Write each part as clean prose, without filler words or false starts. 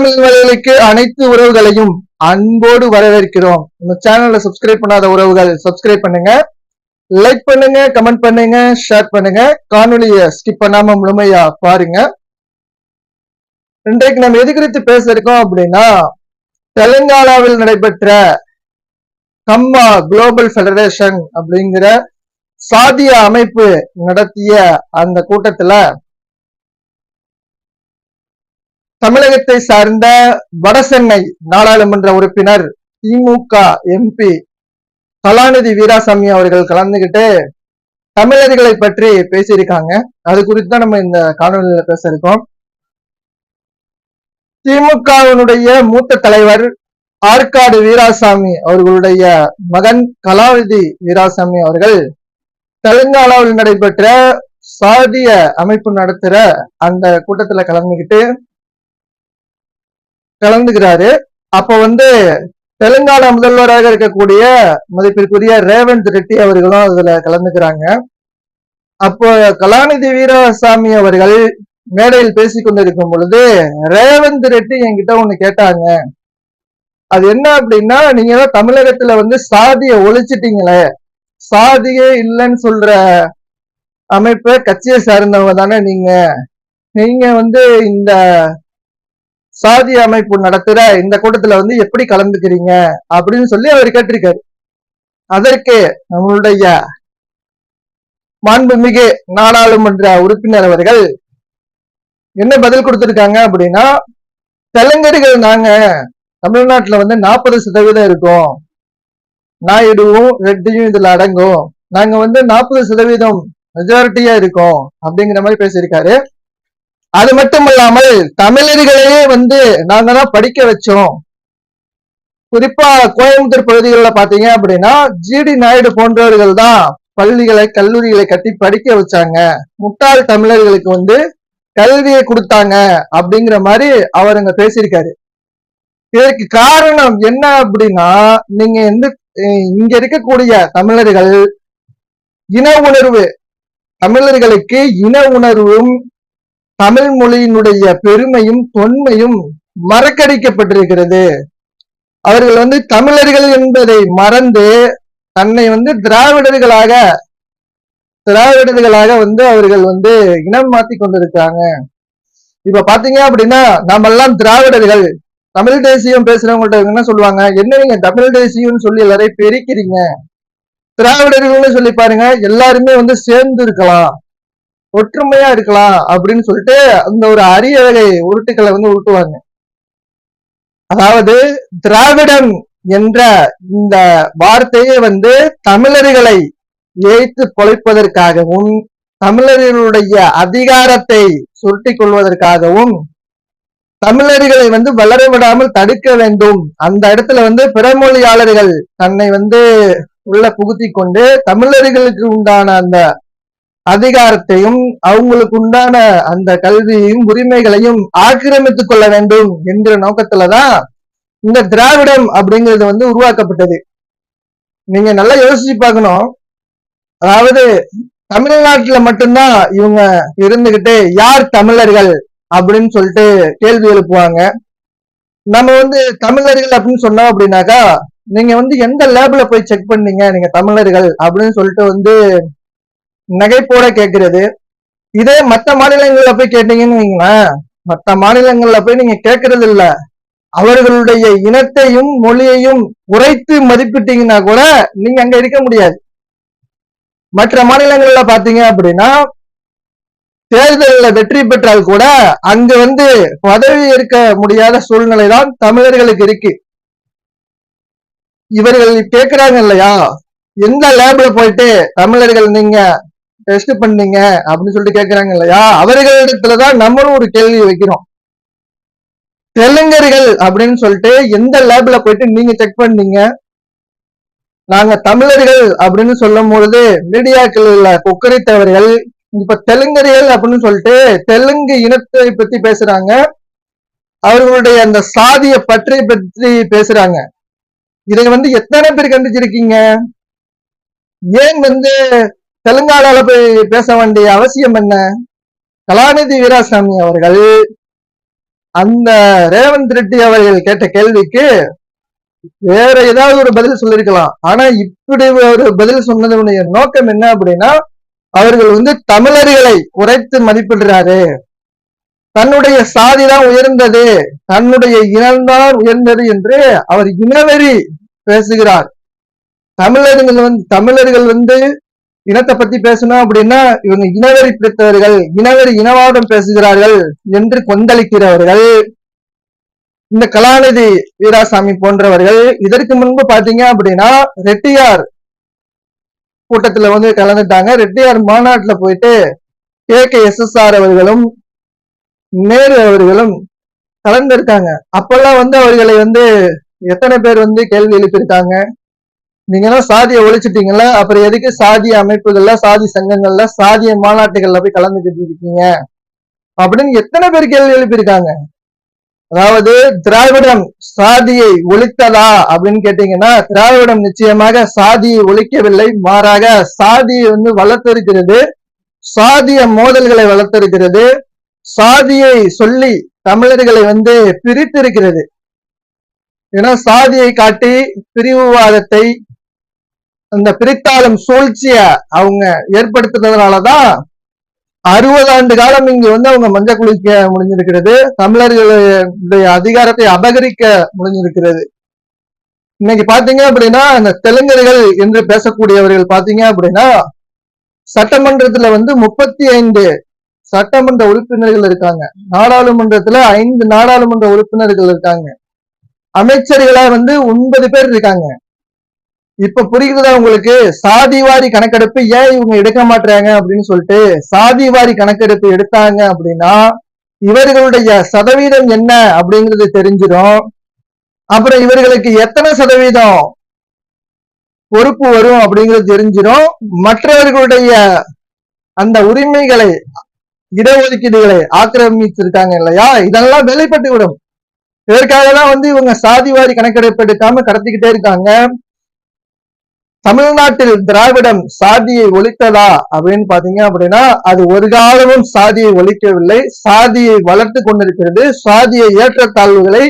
தமிழ் வலைகளுக்கு அனைத்து உறவுகளையும் அன்போடு வரவேற்கிறோம். இந்த சேனலை சப்ஸ்கிரைப் பண்ணாத உறவுகள் சப்ஸ்கிரைப் பண்ணுங்க, லைக் பண்ணுங்க, கமெண்ட் பண்ணுங்க, ஷேர் பண்ணுங்க. காணொலியை ஸ்கிப் பண்ணாம முழுமையா பாருங்க. இன்றைக்கு நம்ம எது குறித்து பேச இருக்கோம் அப்படின்னா, தெலுங்கானாவில் நடைபெற்ற கம்மா குளோபல் ஃபெடரேஷன் அப்படிங்கிற சாதிய அமைப்பு நடத்திய அந்த கூட்டத்துல தமிழகத்தை சார்ந்த வடசென்னை நாடாளுமன்ற உறுப்பினர் திமுக எம்பி கலாநிதி வீராசாமி அவர்கள் கலந்துகிட்டு தமிழர்களை பற்றி பேசியிருக்காங்க. அது குறித்து தான் நம்ம இந்த காணொலியில பேச இருக்கோம். திமுகவினுடைய மூத்த தலைவர் ஆற்காடு வீராசாமி அவர்களுடைய மகன் கலாநிதி வீராசாமி அவர்கள் தெலுங்கானாவில் நடைபெற்ற சாதிய அமைப்பு நடத்துற அந்த கூட்டத்துல கலந்துக்கிறாரு. அப்ப தெலுங்கானா முதல்வராக இருக்கக்கூடிய மதிப்பிற்குரிய ரேவந்த் ரெட்டி அவர்களும் அதுல கலந்துக்கிறாங்க. அப்போ கலாநிதி வீராசாமி அவர்கள் மேடையில் பேசிக் கொண்டிருக்கும் பொழுது ரேவந்த் ரெட்டி என்கிட்ட ஒண்ணு கேட்டாங்க. அது என்ன அப்படின்னா, நீங்க தான் தமிழகத்துல சாதியை ஒழிச்சிட்டீங்களே, சாதியே இல்லைன்னு சொல்ற அமைப்பை கட்சியை சார்ந்தவங்க தானே நீங்க இந்த சாதி அமைப்பு நடத்துற இந்த கூட்டத்துல எப்படி கலந்துக்கிறீங்க அப்படின்னு சொல்லி அவர் கேட்டிருக்காரு. அதற்கு நம்மளுடைய மாண்புமிகு நாடாளுமன்ற உறுப்பினர் அவர்கள் என்ன பதில் கொடுத்திருக்காங்க அப்படின்னா, தெலுங்கர்கள் நாங்க தமிழ்நாட்டுல 40% இருக்கோம், நாயுடுவும் ரெட்டியும் இதுல அடங்கும், நாங்க 40% மெஜாரிட்டியா இருக்கோம் அப்படிங்கிற மாதிரி பேசியிருக்காரு. அது மட்டும் இல்லாமல் தமிழர்களையே நாங்க தான் படிக்க வச்சோம். குறிப்பா கோயம்புத்தூர் பகுதிகளில் பாத்தீங்க அப்படின்னா ஜிடி நாயுடு போன்றவர்கள் தான் பள்ளிகளை கல்லூரிகளை கட்டி படிக்க வச்சாங்க, முட்டாள் தமிழர்களுக்கு கல்வியை கொடுத்தாங்க அப்படிங்கிற மாதிரி அவர் அங்க பேசியிருக்காரு. இதற்கு காரணம் என்ன அப்படின்னா, நீங்க இங்க இருக்கக்கூடிய தமிழர்கள் இன உணர்வு, தமிழர்களுக்கு இன உணர்வும் தமிழ் மொழியினுடைய பெருமையும் தொன்மையும் மறக்கடிக்கப்பட்டிருக்கிறது. அவர்கள் தமிழர்கள் என்பதை மறந்து தன்னை திராவிடர்களாக அவர்கள் இனம் மாத்தி கொண்டிருக்காங்க. இப்ப பாத்தீங்க அப்படின்னா, நம்ம எல்லாம் திராவிடர்கள், தமிழ் தேசியம் பேசுறவங்கள்ட்ட என்ன சொல்லுவாங்க, என்ன நீங்க தமிழ் தேசியம்னு சொல்லி எல்லாரையும் பெருக்கிறீங்க, திராவிடர்கள்னு சொல்லி பாருங்க, எல்லாருமே சேர்ந்து இருக்கலாம், ஒற்றுமையா இருக்கலாம் அப்படின்னு சொல்லிட்டு அந்த ஒரு அரிய வகை உருட்டுக்களை உருட்டுவாங்க. அதாவது திராவிடம் என்ற இந்த வார்த்தையை தமிழர்களை ஏய்த்து பொழைப்பதற்காகவும் தமிழர்களுடைய அதிகாரத்தை சுருட்டி கொள்வதற்காகவும் தமிழர்களை வளர விடாமல் தடுக்க வேண்டும். அந்த இடத்துல பிறமொழியாளர்கள் தன்னை உள்ள புகுத்தி கொண்டு தமிழர்களுக்கு உண்டான அந்த அதிகாரத்தையும் அவங்களுக்கு உண்டான அந்த கல்வியையும் உரிமைகளையும் ஆக்கிரமித்துக் கொள்ள வேண்டும் என்ற நோக்கத்துலதான் இந்த திராவிடம் அப்படிங்கிறது உருவாக்கப்பட்டது. நீங்க நல்லா யோசிச்சு பார்க்கணும். அதாவது தமிழ்நாட்டுல மட்டும்தான் இவங்க இருந்துகிட்டு யார் தமிழர்கள் அப்படின்னு சொல்லிட்டு கேள்வி எழுப்புவாங்க. நம்ம தமிழர்கள் அப்படின்னு சொன்னோம் அப்படின்னாக்கா, நீங்க எந்த லேப்ல போய் செக் பண்ணீங்க நீங்க தமிழர்கள் அப்படின்னு சொல்லிட்டு நகைப்போட கேட்கிறது. இதே மற்ற மாநிலங்கள்ல போய் கேட்டீங்கன்னு வைங்களேன், மற்ற மாநிலங்கள்ல போய் நீங்க கேட்கறது இல்ல, அவர்களுடைய இனத்தையும் மொழியையும் குறைத்து மதிப்பிட்டீங்கன்னா கூட நீங்க அங்க இருக்க முடியாது. மற்ற மாநிலங்கள்ல பாத்தீங்க அப்படின்னா தேர்தலில் வெற்றி பெற்றால் கூட அங்க பதவி ஏற்க முடியாத சூழ்நிலை தான் தமிழர்களுக்கு இருக்கு. இவர்கள் கேட்கிறாங்க இல்லையா, எந்த லேப்ல போயிட்டு தமிழர்கள் நீங்க டெஸ்ட் பண்ணீங்க அப்படின்னு சொல்லிட்டு கேட்கிறாங்க இல்லையா, அவர்களிடத்துலதான் நம்மளும் ஒரு கேள்வி வைக்கிறோம். தெலுங்கர்கள் அப்படின்னு சொல்லிட்டு எந்த லேப்ல போயிட்டு நீங்க செக் பண்ணீங்க? நாங்க தமிழர்கள் அப்படின்னு சொல்லும் பொழுது மீடியாக்கள் கொக்கரித்தவர்கள் இப்ப தெலுங்கர்கள் அப்படின்னு சொல்லிட்டு தெலுங்கு இனத்தை பத்தி பேசுறாங்க, அவர்களுடைய அந்த சாதிய பற்றி பேசுறாங்க. இதை எத்தனை பேர் கண்டிச்சிருக்கீங்க? ஏன் தெலுங்கானால போய் பேச வேண்டிய அவசியம் என்ன? கலாநிதி வீராசாமி அவர்கள் அந்த ரேவந்த் ரெட்டி அவர்கள் கேட்ட கேள்விக்கு வேற ஏதாவது ஒரு பதில் சொல்லிருக்கலாம். ஆனா இப்படி ஒரு பதில் சொன்னதனுடைய நோக்கம் என்ன அப்படின்னா, அவர்கள் தமிழர்களை குறைத்து மதிப்பிடுறாரு, தன்னுடைய சாதிதான் உயர்ந்தது, தன்னுடைய இனம்தான் உயர்ந்தது என்று அவர் இனவெறி பேசுகிறார். தமிழர்கள் இனத்தை பத்தி பேசணும் அப்படின்னா இவங்க இனவெறி பிடித்தவர்கள், இனவெறி இனவாதம் பேசுகிறார்கள் என்று கொந்தளிக்கிறவர்கள் இந்த கலாநிதி வீராசாமி போன்றவர்கள். இதற்கு முன்பு பாத்தீங்க அப்படின்னா ரெட்டியார் கூட்டத்துல கலந்துட்டாங்க. ரெட்டியார் மாநாட்டுல போயிட்டு KKSSR அவர்களும் நேரு அவர்களும் கலந்திருக்காங்க. அப்பெல்லாம் அவர்களை எத்தனை பேர் கேள்வி எழுப்பியிருக்காங்க, நீங்க எல்லாம் சாதியை ஒழிச்சிட்டீங்கல்ல, அப்புறம் எதுக்கு சாதிய அமைப்புகள்ல, சாதி சங்கங்கள்ல, சாதிய மாநாட்டுகள்ல போய் கலந்துக்கிட்டு இருக்கீங்க அப்படின்னு எத்தனை பேர் கேள்வி எழுப்பியிருக்காங்க. அதாவது திராவிடம் சாதியை ஒழித்ததா அப்படின்னு கேட்டீங்கன்னா, திராவிடம் நிச்சயமாக சாதியை ஒழிக்கவில்லை, மாறாக சாதியை வளர்த்திருக்கிறது, சாதிய மோதல்களை வளர்த்திருக்கிறது, சாதியை சொல்லி தமிழர்களை பிரித்திருக்கிறது. ஏன்னா சாதியை காட்டி பிரிவுவாதத்தை, அந்த பிரித்தாளும் சூழ்ச்சிய அவங்க ஏற்படுத்துறதுனாலதான் 60 ஆண்டு காலம் இங்க அவங்க மஞ்சள் குளிக்க முடிஞ்சிருக்கிறது, தமிழர்களுடைய அதிகாரத்தை அபகரிக்க முடிஞ்சிருக்கிறது. இன்னைக்கு பாத்தீங்க அப்படின்னா அந்த தெலுங்கர்கள் என்று பேசக்கூடியவர்கள் பாத்தீங்க அப்படின்னா சட்டமன்றத்துல 35 சட்டமன்ற உறுப்பினர்கள் இருக்காங்க, நாடாளுமன்றத்துல 5 நாடாளுமன்ற உறுப்பினர்கள் இருக்காங்க, அமைச்சர்களா 9 பேர் இருக்காங்க. இப்ப புரியுதா உங்களுக்கு? சாதிவாரி கணக்கெடுப்பு ஏன் இவங்க எடுக்க மாட்டாங்க அப்படின்னு சொல்லிட்டு, சாதிவாரி கணக்கெடுப்பு எடுத்தாங்க அப்படின்னா இவர்களுடைய சதவீதம் என்ன அப்படிங்கிறது தெரிஞ்சிடும். அப்புறம் இவர்களுக்கு எத்தனை சதவீதம் பொறுப்பு வரும் அப்படிங்கிறது தெரிஞ்சிடும். மற்றவர்களுடைய அந்த உரிமைகளை, இடஒதுக்கீடுகளை ஆக்கிரமிச்சிருக்காங்க இல்லையா, இதெல்லாம் வெளிப்பட்டு விடும். இதற்காக தான் இவங்க சாதிவாரி கணக்கெடுப்பு எடுக்காம கடத்திக்கிட்டே இருக்காங்க. தமிழ்நாட்டில் திராவிடம் சாதியை ஒழித்ததா அப்படின்னு பாத்தீங்க அப்படின்னா அது ஒரு காலமும் சாதியை ஒழிக்கவில்லை, சாதியை வளர்த்து கொண்டிருக்கிறது, சாதிய ஏற்றத்தாழ்வுகளை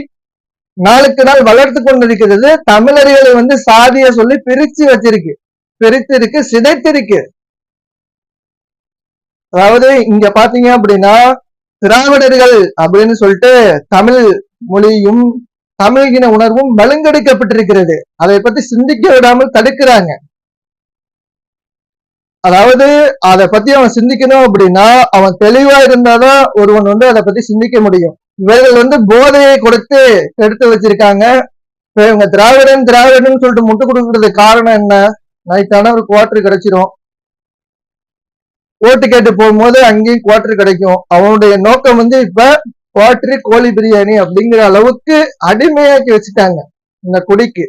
நாளுக்கு நாள் வளர்த்து கொண்டிருக்கிறது. தமிழர்களை சாதிய சொல்லி பிரிச்சு வச்சிருக்கு, பிரித்திருக்கு, சிதைத்திருக்கு. அதாவது இங்க பாத்தீங்க அப்படின்னா திராவிடர்கள் அப்படின்னு சொல்லிட்டு தமிழ் மொழியும் தமிழ் இன உணர்வும் மழுங்கெடுக்கப்பட்டிருக்கிறது. அதை பத்தி சிந்திக்க விடாமல் தடுக்கிறாங்க. அதாவது அதை பத்தி அவன் சிந்திக்கணும் அப்படின்னா அவன் தெளிவா இருந்தாதான் ஒருவன் அதை பத்தி சிந்திக்க முடியும். இவர்கள் போதையை கொடுத்து எடுத்து வச்சிருக்காங்க. இப்ப இவங்க திராவிடன் திராவிடன் சொல்லிட்டு முட்டு கொடுக்கறதுக்கு காரணம் என்ன? நைட்டான ஒரு குவார்டர் கிடைச்சிரும், ஓட்டு கேட்டு போகும்போது அங்கேயும் குவார்டர் கிடைக்கும். அவனுடைய நோக்கம் இப்ப குவார்டர் கோழி பிரியாணி அப்படிங்கிற அளவுக்கு அடிமையாக்கி வச்சுட்டாங்க இந்த குடிக்கு.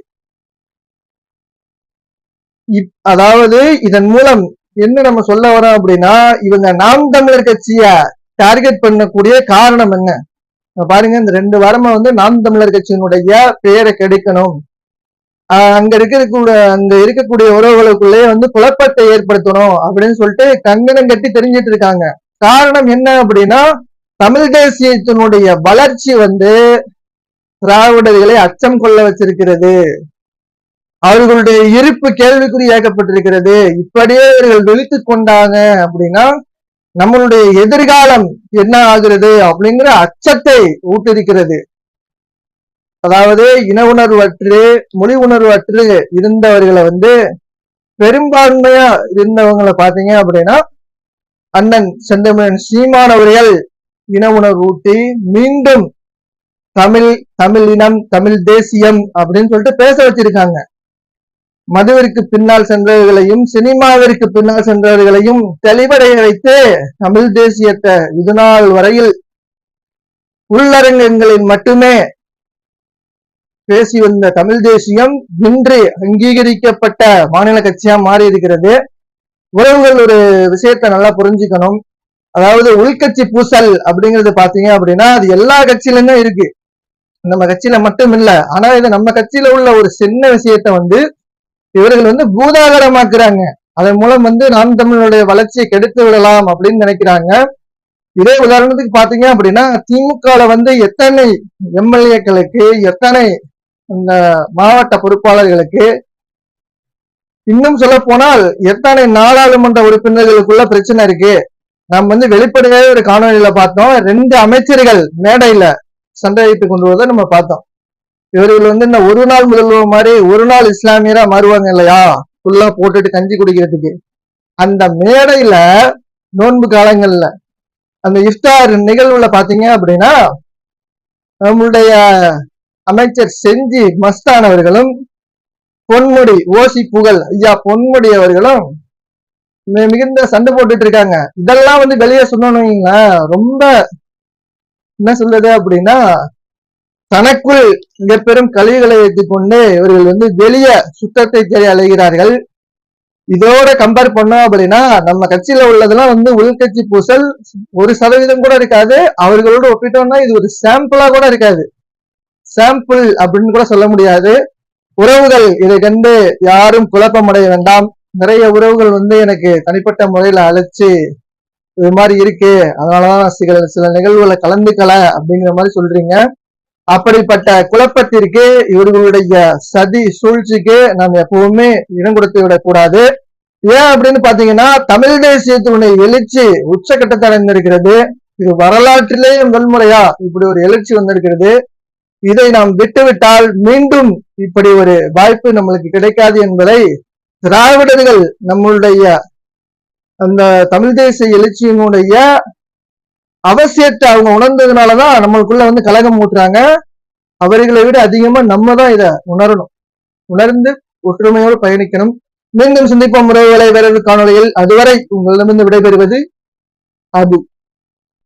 அதாவது இதன் மூலம் என்ன நம்ம சொல்ல வரோம் அப்படின்னா, இவங்க நாம் தமிழர் கட்சிய டார்கெட் பண்ணக்கூடிய காரணம் என்ன பாருங்க. இந்த 2 வாரமா நாம் தமிழர் கட்சியினுடைய பெயரை கெடுக்கணும், அங்க இருக்கக்கூடிய உறவுகளுக்குள்ளே குழப்பத்தை ஏற்படுத்தணும் அப்படின்னு சொல்லிட்டு கங்கணம் கட்டி தெரிஞ்சிட்டு இருக்காங்க. காரணம் என்ன அப்படின்னா, தமிழ் தேசியத்தினுடைய வளர்ச்சி திராவிடர்களை அச்சம் கொள்ள வச்சிருக்கிறது, அவர்களுடைய இருப்பு கேள்விக்குறியாக்கப்பட்டிருக்கிறது. இப்படியே இவர்கள் விழித்து கொண்டாங்க அப்படின்னா நம்மளுடைய எதிர்காலம் என்ன ஆகிறது அப்படிங்கிற அச்சத்தை ஊட்டிருக்கிறது. அதாவது இன உணர்வற்று, மொழி உணர்வற்று இருந்தவர்களை பெரும்பான்மையா இருந்தவங்களை பாத்தீங்க அப்படின்னா அண்ணன் செந்தமிழன் சீமான் அவர்கள் இன உணர்வு ஊட்டி மீண்டும் தமிழ் இனம், தமிழ் தேசியம் அப்படின்னு சொல்லிட்டு பேச வச்சிருக்காங்க. மதுவிற்கு பின்னால் சென்றவர்களையும் சினிமாவிற்கு பின்னால் சென்றவர்களையும் தெளிவடைய வைத்து தமிழ் தேசியத்தை இதுநாள் வரையில் உள்ளரங்கங்களில் மட்டுமே பேசி வந்த தமிழ் தேசியம் இன்று அங்கீகரிக்கப்பட்ட மாநில கட்சியா மாறி இருக்கிறது. உறவுகள் ஒரு விஷயத்த நல்லா புரிஞ்சுக்கணும். அதாவது உள்கட்சி பூசல் அப்படிங்கிறது பாத்தீங்க அப்படின்னா அது எல்லா கட்சியிலுமே இருக்கு, நம்ம கட்சியில மட்டும் இல்ல. ஆனா இது நம்ம கட்சியில உள்ள ஒரு சின்ன விஷயத்த இவர்கள் பூதாகரமாக்குறாங்க. அதன் மூலம் நாம் தமிழனுடைய வளர்ச்சியை கெடுத்து விடலாம் அப்படின்னு நினைக்கிறாங்க. இதே உதாரணத்துக்கு பாத்தீங்க அப்படின்னா திமுகல வந்து எத்தனை எம்எல்ஏக்களுக்கு, எத்தனை இந்த மாவட்ட பொறுப்பாளர்களுக்கு, இன்னும் சொல்ல போனால் எத்தனை நாடாளுமன்ற உறுப்பினர்களுக்குள்ள பிரச்சனை இருக்கு. நம்ம வந்து வெளிப்படையாக ஒரு காணொலியில பார்த்தோம், 2 அமைச்சர்கள் மேடையில சண்டையிட்டுக் கொண்டு வருவதை நம்ம பார்த்தோம். இவர்கள் வந்து இந்த ஒரு நாள் முதல்வர் மாதிரி ஒரு நாள் இஸ்லாமியரா மாறுவாங்க இல்லையா, ஃபுல்லா போட்டுட்டு கஞ்சி குடிக்கிறதுக்கு. அந்த மேடையில நோன்பு காலங்கள்ல அந்த இஃப்தார் நிகழ்வுல பாத்தீங்க அப்படின்னா நம்மளுடைய அமைச்சர் செஞ்சி மஸ்தான் அவர்களும் பொன்முடி ஓசி புகழ் ஐயா பொன்முடி அவர்களும் மிகுந்த சண்டை போட்டுட்டு இருக்காங்க. இதெல்லாம் வந்து வெளியே சொன்னோம்னா ரொம்ப என்ன சொல்றது அப்படின்னா தனக்குள் மிக பெரும் கழிவுகளை வைத்துக் கொண்டு இவர்கள் வந்து வெளியே சுத்தத்தை தேடி அலைகிறார்கள். இதோட கம்பேர் பண்ணோம் அப்படின்னா நம்ம கட்சியில உள்ளதெல்லாம் வந்து உள்கட்சி பூசல் 1% கூட இருக்காது. அவர்களோடு ஒப்பிட்டோம்னா இது ஒரு சாம்பிளா கூட இருக்காது. சாம்பிள் அப்படின்னு கூட சொல்ல முடியாது. உறவுகள் இதை கண்டு யாரும் குழப்பமடைய வேண்டாம். நிறைய உறவுகள் வந்து எனக்கு தனிப்பட்ட முறையில அழைச்சு இது மாதிரி இருக்கு, அதனாலதான் சில நிகழ்வுகளை கலந்துக்கல அப்படிங்கிற மாதிரி சொல்றீங்க. அப்படிப்பட்ட குழப்பத்திற்கு இவர்களுடைய சதி சூழ்ச்சிக்கு நாம் எப்பவுமே இடம் கொடுத்து விடக்கூடாது. ஏன் அப்படின்னு பாத்தீங்கன்னா தமிழ் தேசியத்தினுடைய எழுச்சி உச்சகட்டத்தை அடைந்திருக்கிறது. இது வரலாற்றிலே முதல்முறையா இப்படி ஒரு எழுச்சி வந்திருக்கிறது. இதை நாம் விட்டுவிட்டால் மீண்டும் இப்படி ஒரு வாய்ப்பு நம்மளுக்கு கிடைக்காது என்பதை திராவிடர்கள் நம்மளுடைய அந்த தமிழ் தேசிய எழுச்சியினுடைய அவசியத்தை அவங்க உணர்ந்ததுனாலதான் நம்மளுக்குள்ள வந்து கலகம் ஊட்டுறாங்க. அவர்களை விட அதிகமா நம்ம தான் இதை உணரணும், உணர்ந்து ஒற்றுமையோடு பயணிக்கணும். மீண்டும் சந்திப்போம் உறவுகளை வேறொரு காணொலியில். அதுவரை உங்களிடமிருந்து விடைபெறுவது அபு.